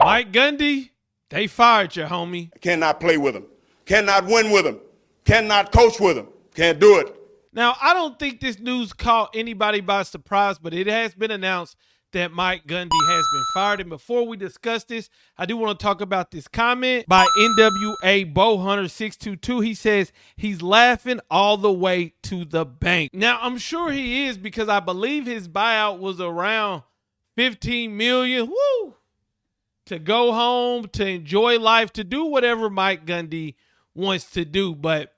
Mike Gundy, they fired you, homie. Cannot play with him. Cannot win with him. Cannot coach with him. Can't do it. Now, I don't think this news caught anybody by surprise, but it has been announced that Mike Gundy has been fired. And before we discuss this, I do want to talk about this comment by NWA Bowhunter 622. He says he's laughing all the way to the bank. Now, I'm sure he is, because I believe his buyout was around $15 million. Woo! To go home, to enjoy life, to do whatever Mike Gundy wants to do. But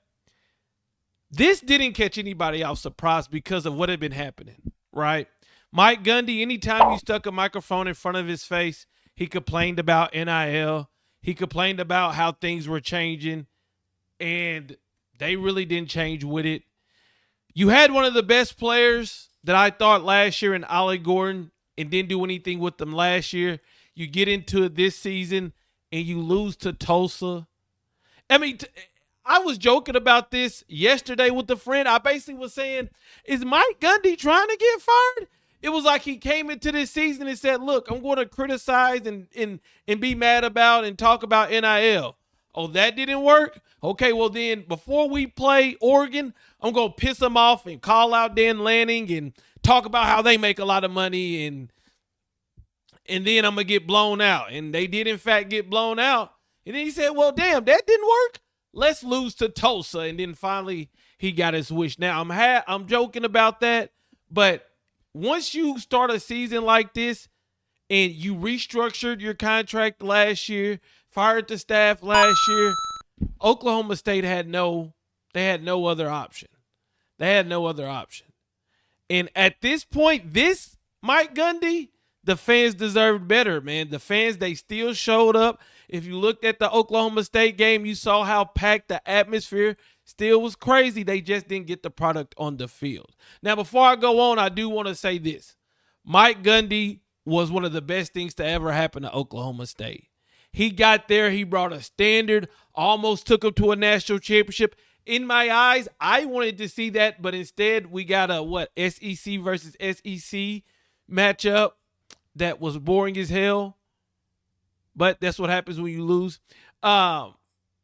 this didn't catch anybody off surprise because of what had been happening, right? Mike Gundy, anytime you stuck a microphone in front of his face, he complained about NIL. He complained about how things were changing, and they really didn't change with it. You had one of the best players that I thought last year in Ollie Gordon and didn't do anything with them last year. You get into it this season and you lose to Tulsa. I mean, I was joking about this yesterday with a friend. I basically was saying, is Mike Gundy trying to get fired? It was like he came into this season and said, look, I'm going to criticize and be mad about and talk about NIL. Oh, that didn't work? Okay, well then, before we play Oregon, I'm going to piss them off and call out Dan Lanning and talk about how they make a lot of money, and then I'm going to get blown out. And they did, in fact, get blown out. And then he said, well, damn, that didn't work. Let's lose to Tulsa. And then finally he got his wish. Now, I'm joking about that, but once you start a season like this and you restructured your contract last year, fired the staff last year, Oklahoma State had no other option. They had no other option. And at this point, this Mike Gundy, the fans deserved better, man. The fans, they still showed up. If you looked at the Oklahoma State game, you saw how packed the atmosphere still was crazy. They just didn't get the product on the field. Now, before I go on, I do want to say this. Mike Gundy was one of the best things to ever happen to Oklahoma State. He got there. He brought a standard, almost took him to a national championship. In my eyes, I wanted to see that, but instead we got a, SEC versus SEC matchup that was boring as hell. But that's what happens when you lose.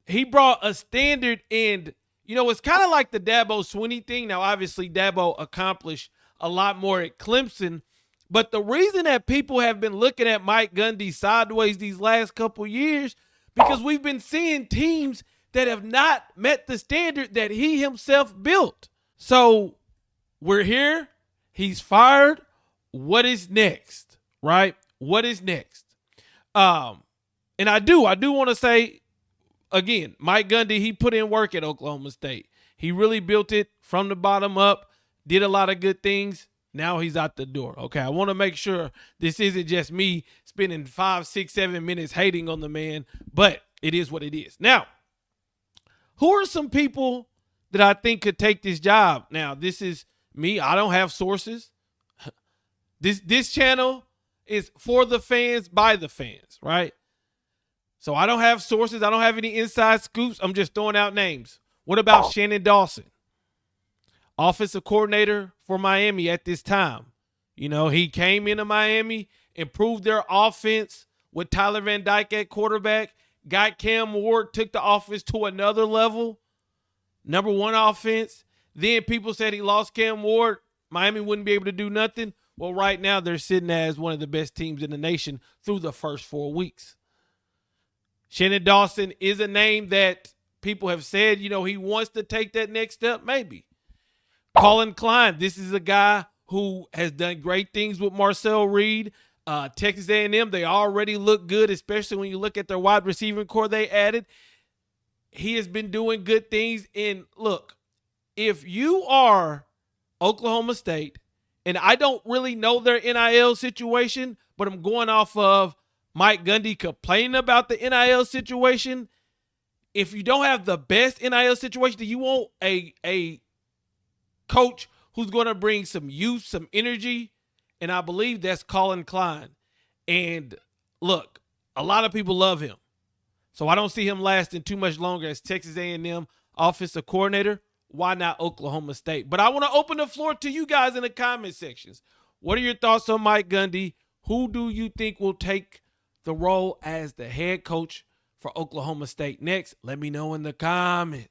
He brought a standard, and it's kind of like the Dabo Swinney thing. Now, obviously, Dabo accomplished a lot more at Clemson. But the reason that people have been looking at Mike Gundy sideways these last couple years, because we've been seeing teams that have not met the standard that he himself built. So we're here. He's fired. What is next, right? What is next? And I do want to say, again, Mike Gundy, he put in work at Oklahoma State. He really built it from the bottom up, did a lot of good things. Now he's out the door. Okay, I want to make sure this isn't just me spending 5, 6, 7 minutes hating on the man, but it is what it is. Now, who are some people that I think could take this job? Now, this is me. I don't have sources. This channel is for the fans, by the fans, right? So I don't have sources. I don't have any inside scoops. I'm just throwing out names. What about Shannon Dawson? Offensive coordinator for Miami at this time. He came into Miami, improved their offense with Tyler Van Dyke at quarterback, got Cam Ward, took the offense to another level, number one offense. Then people said he lost Cam Ward, Miami wouldn't be able to do nothing. Well, right now they're sitting as one of the best teams in the nation through the first 4 weeks. Shannon Dawson is a name that people have said, he wants to take that next step, maybe. Colin Klein, this is a guy who has done great things with Marcel Reed. Texas A&M, they already look good, especially when you look at their wide receiving core they added. He has been doing good things. And look, if you are Oklahoma State, and I don't really know their NIL situation, but I'm going off of Mike Gundy complaining about the NIL situation. If you don't have the best NIL situation, do you want a coach who's going to bring some youth, some energy? And I believe that's Colin Klein. And look, a lot of people love him. So I don't see him lasting too much longer as Texas A&M offensive coordinator. Why not Oklahoma State? But I want to open the floor to you guys in the comment sections. What are your thoughts on Mike Gundy? Who do you think will take the role as the head coach for Oklahoma State next? Let me know in the comments.